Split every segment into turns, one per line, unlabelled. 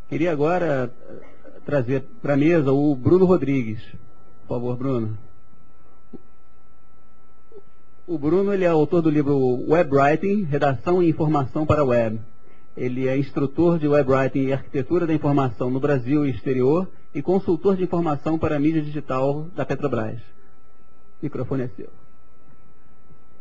Queria agora trazer para a mesa o Bruno Rodrigues. Por favor, Bruno. O Bruno ele é autor do livro Web Writing, Redação e Informação para a Web. Ele é instrutor de Web Writing e Arquitetura da Informação no Brasil e exterior e consultor de informação para a mídia digital da Petrobras. O microfone é seu.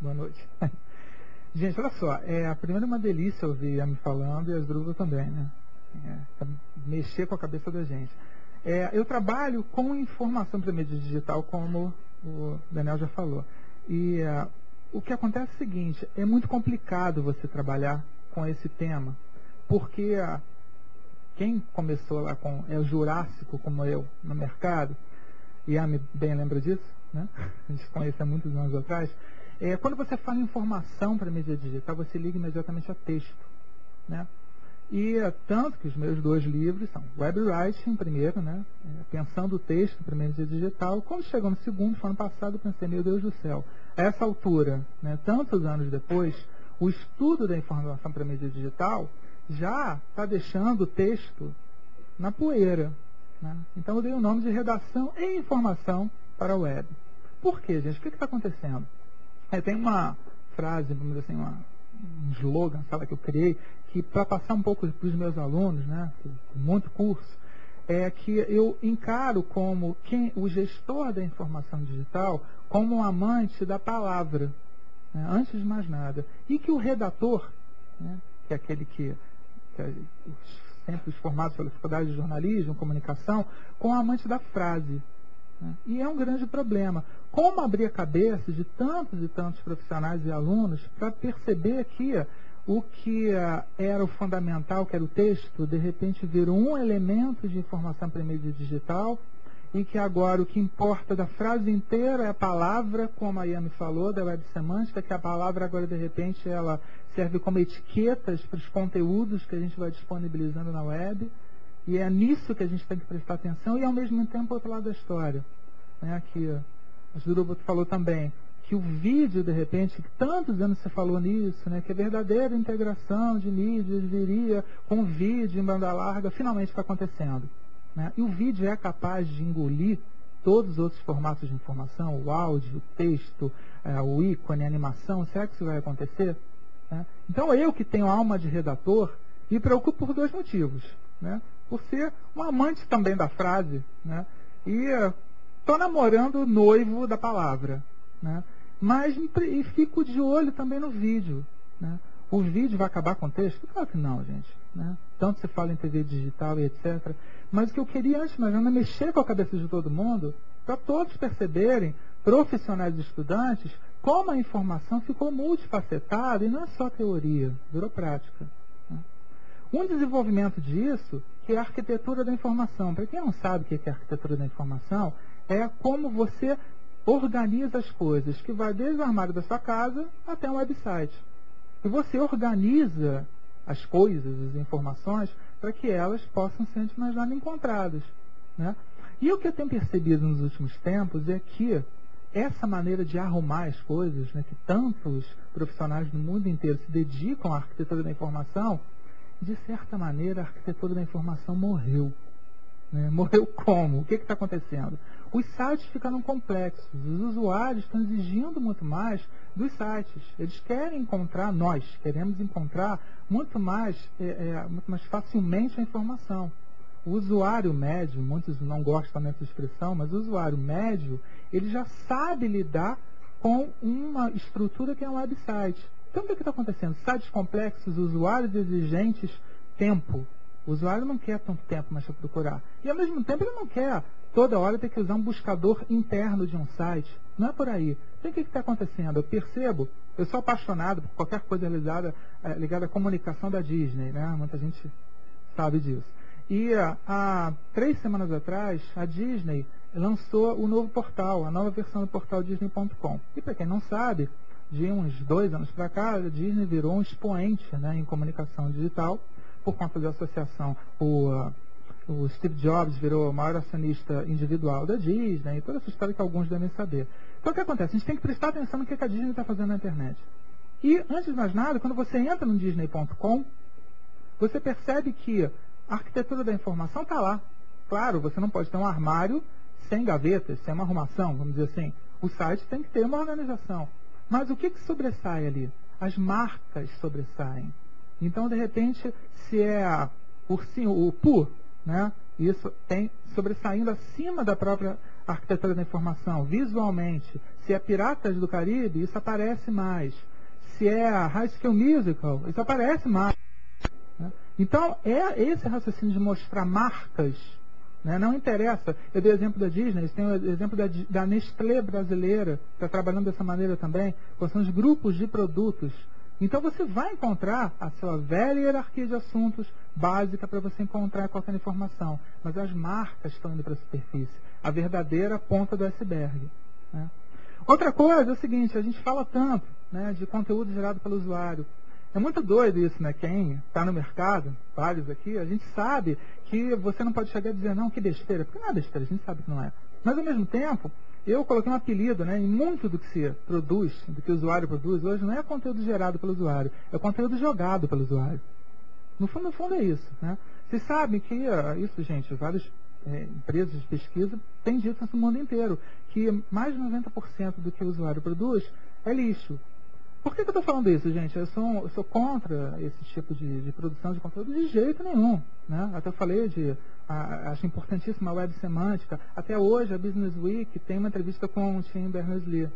Boa noite. Gente, olha só, primeiro é uma delícia ouvir a me falando e as Druva também, né? Mexer com a cabeça da gente. Eu trabalho com informação para a mídia digital, como o Daniel já falou. E o que acontece é o seguinte, é muito complicado você trabalhar com esse tema, porque quem começou lá com o Jurássico, como eu, no mercado, e a me bem lembra disso, né? A gente se conhece há muitos anos atrás. Quando você fala em informação para a mídia digital, você liga imediatamente a texto, né? E tanto que os meus 2 livros são Web Writing, primeiro, né? Pensando o texto para a mídia digital. Quando chegou no segundo, ano passado, eu pensei, meu Deus do céu, a essa altura, né, tantos anos depois, o estudo da informação para a mídia digital já está deixando o texto na poeira, né? Então eu dei o nome de Redação e Informação para a Web. Por quê, gente? O que está acontecendo? Tem uma frase, vamos dizer assim, um slogan, sabe, que eu criei, que para passar um pouco para os meus alunos, né, com muito curso, é que eu encaro como o gestor da informação digital como um amante da palavra, né, antes de mais nada. E que o redator, né, que é aquele que sempre os formados pela Faculdade de Jornalismo, Comunicação, como amante da frase. E é um grande problema. Como abrir a cabeça de tantos e tantos profissionais e alunos para perceber que o que era o fundamental, que era o texto, de repente virou um elemento de informação para a mídia digital e que agora o que importa da frase inteira é a palavra, como a Yami falou, da web semântica, que a palavra agora de repente ela serve como etiquetas para os conteúdos que a gente vai disponibilizando na web. E é nisso que a gente tem que prestar atenção e, ao mesmo tempo, outro lado da história. Né, que a Juruba falou também, que o vídeo, de repente, que tantos anos você falou nisso, né, que a verdadeira integração de mídias viria com vídeo em banda larga, finalmente está acontecendo. Né? E o vídeo é capaz de engolir todos os outros formatos de informação, o áudio, o texto, o ícone, a animação. Será que isso vai acontecer? Né? Então, eu que tenho alma de redator, me preocupo por 2 motivos. Né? Por ser um amante também da frase, né? E estou namorando o noivo da palavra, né? Mas e fico de olho também no vídeo, né? O vídeo vai acabar com o texto? Claro que não, gente, né? Tanto se fala em TV digital e etc. Mas o que eu queria antes, mas ainda mexer com a cabeça de todo mundo, para todos perceberem, profissionais e estudantes, como a informação ficou multifacetada e não é só teoria, virou prática. Um desenvolvimento disso, que é a arquitetura da informação. Para quem não sabe o que é a arquitetura da informação, é como você organiza as coisas, que vai desde o armário da sua casa até um website. E você organiza as coisas, as informações, para que elas possam ser, antes de mais nada, encontradas. Né? E o que eu tenho percebido nos últimos tempos é que essa maneira de arrumar as coisas, né, que tantos profissionais do mundo inteiro se dedicam à arquitetura da informação, de certa maneira, a arquitetura da informação morreu. Né? Morreu como? O que está acontecendo? Os sites ficaram complexos. Os usuários estão exigindo muito mais dos sites. Eles querem encontrar, nós queremos encontrar muito mais facilmente a informação. O usuário médio, muitos não gostam dessa expressão, mas o usuário médio, ele já sabe lidar com uma estrutura que é um website. Então, o que está acontecendo? Sites complexos, usuários exigentes, tempo. O usuário não quer tanto tempo mais para procurar. E, ao mesmo tempo, ele não quer toda hora ter que usar um buscador interno de um site. Não é por aí. Então, o que está acontecendo? Eu percebo, eu sou apaixonado por qualquer coisa ligada à comunicação da Disney, né? Muita gente sabe disso. E há 3 semanas atrás, a Disney lançou o novo portal, a nova versão do portal Disney.com. E, para quem não sabe, de uns 2 anos para cá, a Disney virou um expoente, né, em comunicação digital, por conta da associação. O Steve Jobs virou o maior acionista individual da Disney, e toda essa história que alguns devem saber. Então, o que acontece? A gente tem que prestar atenção no que a Disney está fazendo na internet. E, antes de mais nada, quando você entra no Disney.com, você percebe que A arquitetura da informação está lá. Claro, você não pode ter um armário sem gavetas, sem uma arrumação, vamos dizer assim. O site tem que ter uma organização. Mas o que sobressai ali? As marcas sobressaem. Então, de repente, se é o PU, né? Isso tem sobressaindo acima da própria arquitetura da informação, visualmente. Se é Piratas do Caribe, isso aparece mais. Se é High School Musical, isso aparece mais. Né? Então, é esse raciocínio de mostrar marcas, né? Não interessa. Eu dei o exemplo da Disney, tem o exemplo da Nestlé brasileira, que está trabalhando dessa maneira também, quais são os grupos de produtos. Então você vai encontrar a sua velha hierarquia de assuntos básica para você encontrar qualquer informação. Mas as marcas estão indo para a superfície. A verdadeira ponta do iceberg. Né? Outra coisa é o seguinte, a gente fala tanto, né, de conteúdo gerado pelo usuário. É muito doido isso, né? Quem está no mercado, vários aqui, a gente sabe que você não pode chegar e dizer, não, que besteira. Porque não é besteira, a gente sabe que não é. Mas ao mesmo tempo, eu coloquei um apelido, né, em muito do que se produz, do que o usuário produz hoje, não é conteúdo gerado pelo usuário, é conteúdo jogado pelo usuário. No fundo é isso. Né? Vocês sabem que isso, gente, várias empresas de pesquisa têm dito isso no mundo inteiro, que mais de 90% do que o usuário produz é lixo. Por que eu estou falando isso, gente? Eu sou contra esse tipo de produção de conteúdo de jeito nenhum. Né? Até eu falei acho importantíssima a web semântica. Até hoje, a Business Week tem uma entrevista com o Tim Berners-Lee.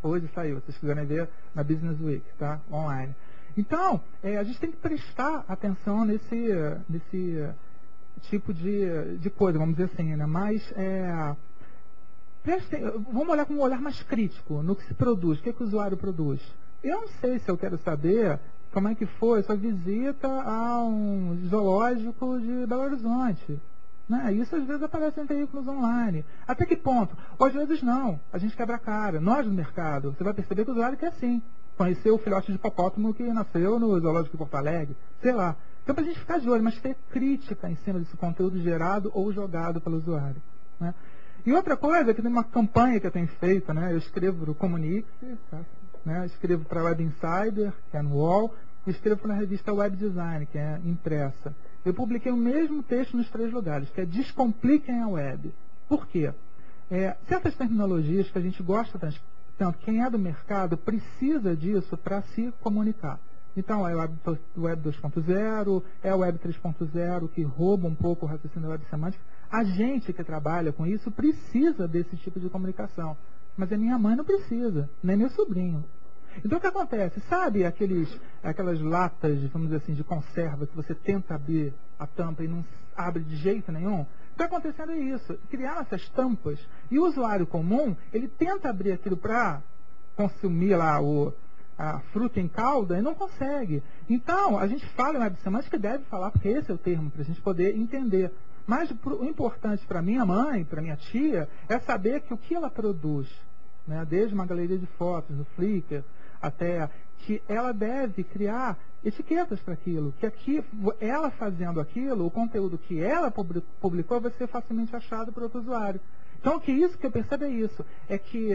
Hoje saiu, se vocês quiserem ver, na Business Week, tá? Online. Então, a gente tem que prestar atenção nesse tipo de coisa, vamos dizer assim, né? Mas, vamos olhar com um olhar mais crítico no que se produz, o que o usuário produz. Eu não sei se eu quero saber como é que foi sua visita a um zoológico de Belo Horizonte. Né? Isso às vezes aparece em veículos online. Até que ponto? Ou às vezes não. A gente quebra a cara. Nós no mercado, você vai perceber que o usuário quer sim conhecer o filhote de hipopótamo que nasceu no zoológico de Porto Alegre. Sei lá. Então para a gente ficar de olho, mas ter crítica em cima desse conteúdo gerado ou jogado pelo usuário. Né? E outra coisa, que tem uma campanha que eu tenho feito, né? Eu escrevo para o Comunique, tá? Né? Escrevo para a Web Insider, que é no UOL, e escrevo para a revista Web Design, que é impressa. Eu publiquei o mesmo texto nos 3 lugares, que é Descompliquem a Web. Por quê? Certas terminologias que a gente gosta tanto, quem é do mercado precisa disso para se comunicar. Então, é o Web 2.0, é o Web 3.0, que rouba um pouco o raciocínio da web semântica. A gente que trabalha com isso precisa desse tipo de comunicação. Mas a minha mãe não precisa, nem meu sobrinho. Então o que acontece? Sabe aquelas latas, vamos dizer assim, de conserva que você tenta abrir a tampa e não abre de jeito nenhum? O que está acontecendo é isso. Criar essas tampas e o usuário comum, ele tenta abrir aquilo para consumir lá a fruta em calda e não consegue. Então, a gente fala em web semântica que deve falar, porque esse é o termo, para a gente poder entender. Mas o importante para minha mãe, para minha tia, é saber que o que ela produz, né, desde uma galeria de fotos, no Flickr, até que ela deve criar etiquetas para aquilo, que ela fazendo aquilo, o conteúdo que ela publicou vai ser facilmente achado por outro usuário. Então, isso que eu percebo é isso, é que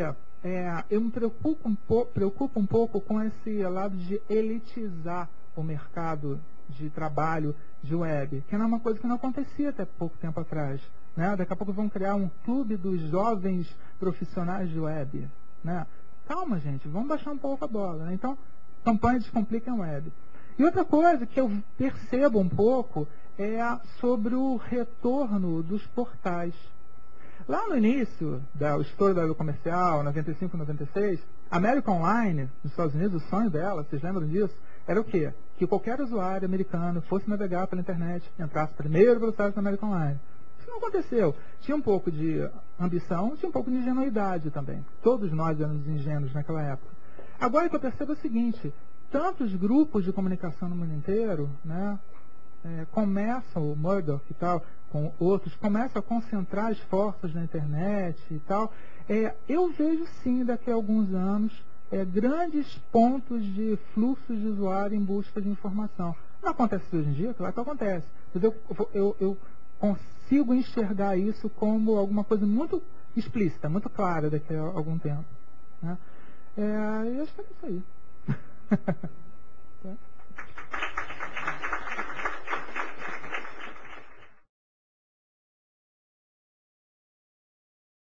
eu me preocupo um pouco com esse lado de elitizar o mercado de trabalho de web, que não é uma coisa que não acontecia até pouco tempo atrás. Né? Daqui a pouco vão criar um clube dos jovens profissionais de web. Né? Calma, gente, vamos baixar um pouco a bola. Né? Então, campanha Descompliquem a Web. E outra coisa que eu percebo um pouco é sobre o retorno dos portais. Lá no início do estouro da web comercial, 95, 96, a América Online, nos Estados Unidos, o sonho dela, vocês lembram disso? Era o quê? Que qualquer usuário americano fosse navegar pela internet, entrasse primeiro pelo site da América Online. Isso não aconteceu. Tinha um pouco de ambição, tinha um pouco de ingenuidade também. Todos nós éramos ingênuos naquela época. Agora o que eu percebo é o seguinte, tantos grupos de comunicação no mundo inteiro, né, começam, o Murdoch e tal, com outros, começam a concentrar esforços na internet e tal. Eu vejo sim, daqui a alguns anos, grandes pontos de fluxos de usuário em busca de informação. Não acontece hoje em dia, claro que acontece. Mas eu consigo enxergar isso como alguma coisa muito explícita, muito clara daqui a algum tempo. Né? E acho que é isso aí.